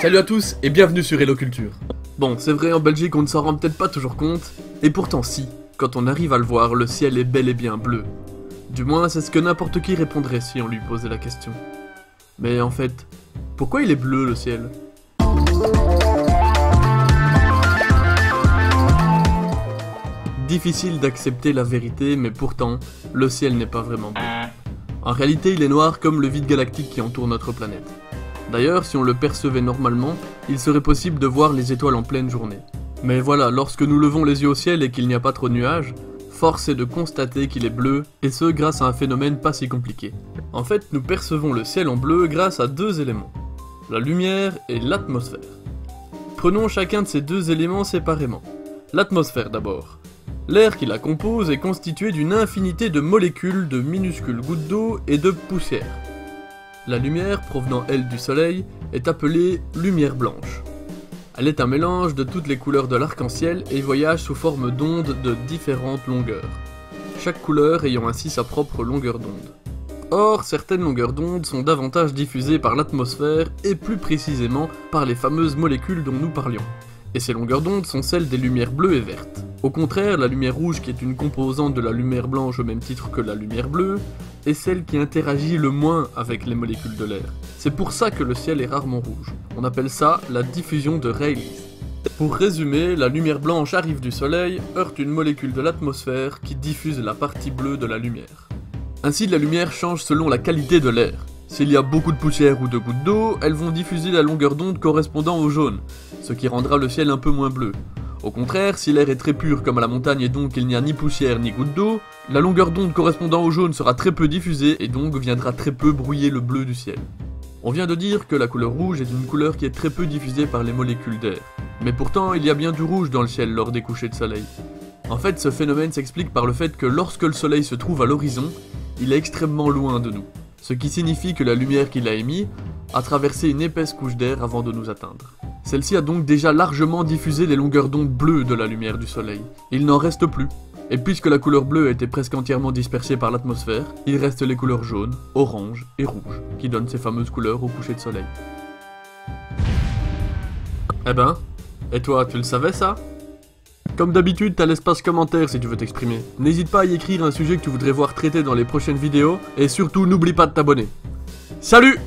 Salut à tous et bienvenue sur Hello Culture. Bon, c'est vrai, en Belgique on ne s'en rend peut-être pas toujours compte, et pourtant si, quand on arrive à le voir, le ciel est bel et bien bleu. Du moins, c'est ce que n'importe qui répondrait si on lui posait la question. Mais en fait, pourquoi il est bleu le ciel ? Difficile d'accepter la vérité, mais pourtant, le ciel n'est pas vraiment bleu. En réalité, il est noir comme le vide galactique qui entoure notre planète. D'ailleurs, si on le percevait normalement, il serait possible de voir les étoiles en pleine journée. Mais voilà, lorsque nous levons les yeux au ciel et qu'il n'y a pas trop de nuages, force est de constater qu'il est bleu, et ce grâce à un phénomène pas si compliqué. En fait, nous percevons le ciel en bleu grâce à deux éléments, la lumière et l'atmosphère. Prenons chacun de ces deux éléments séparément. L'atmosphère d'abord. L'air qui la compose est constitué d'une infinité de molécules, de minuscules gouttes d'eau et de poussière. La lumière, provenant elle du soleil, est appelée lumière blanche. Elle est un mélange de toutes les couleurs de l'arc-en-ciel et voyage sous forme d'ondes de différentes longueurs, chaque couleur ayant ainsi sa propre longueur d'onde. Or, certaines longueurs d'onde sont davantage diffusées par l'atmosphère et plus précisément par les fameuses molécules dont nous parlions. Et ces longueurs d'onde sont celles des lumières bleues et vertes. Au contraire, la lumière rouge, qui est une composante de la lumière blanche au même titre que la lumière bleue, est celle qui interagit le moins avec les molécules de l'air. C'est pour ça que le ciel est rarement rouge. On appelle ça la diffusion de Rayleigh. Pour résumer, la lumière blanche arrive du soleil, heurte une molécule de l'atmosphère qui diffuse la partie bleue de la lumière. Ainsi, la lumière change selon la qualité de l'air. S'il y a beaucoup de poussière ou de gouttes d'eau, elles vont diffuser la longueur d'onde correspondant au jaune, ce qui rendra le ciel un peu moins bleu. Au contraire, si l'air est très pur comme à la montagne et donc il n'y a ni poussière ni gouttes d'eau, la longueur d'onde correspondant au jaune sera très peu diffusée et donc viendra très peu brouiller le bleu du ciel. On vient de dire que la couleur rouge est une couleur qui est très peu diffusée par les molécules d'air. Mais pourtant, il y a bien du rouge dans le ciel lors des couchers de soleil. En fait, ce phénomène s'explique par le fait que lorsque le soleil se trouve à l'horizon, il est extrêmement loin de nous. Ce qui signifie que la lumière qu'il a émise a traversé une épaisse couche d'air avant de nous atteindre. Celle-ci a donc déjà largement diffusé les longueurs d'onde bleues de la lumière du soleil. Il n'en reste plus. Et puisque la couleur bleue a été presque entièrement dispersée par l'atmosphère, il reste les couleurs jaune, orange et rouge, qui donnent ces fameuses couleurs au coucher de soleil. Eh ben, et toi, tu le savais ça ? Comme d'habitude, t'as l'espace commentaire si tu veux t'exprimer. N'hésite pas à y écrire un sujet que tu voudrais voir traité dans les prochaines vidéos, et surtout n'oublie pas de t'abonner. Salut !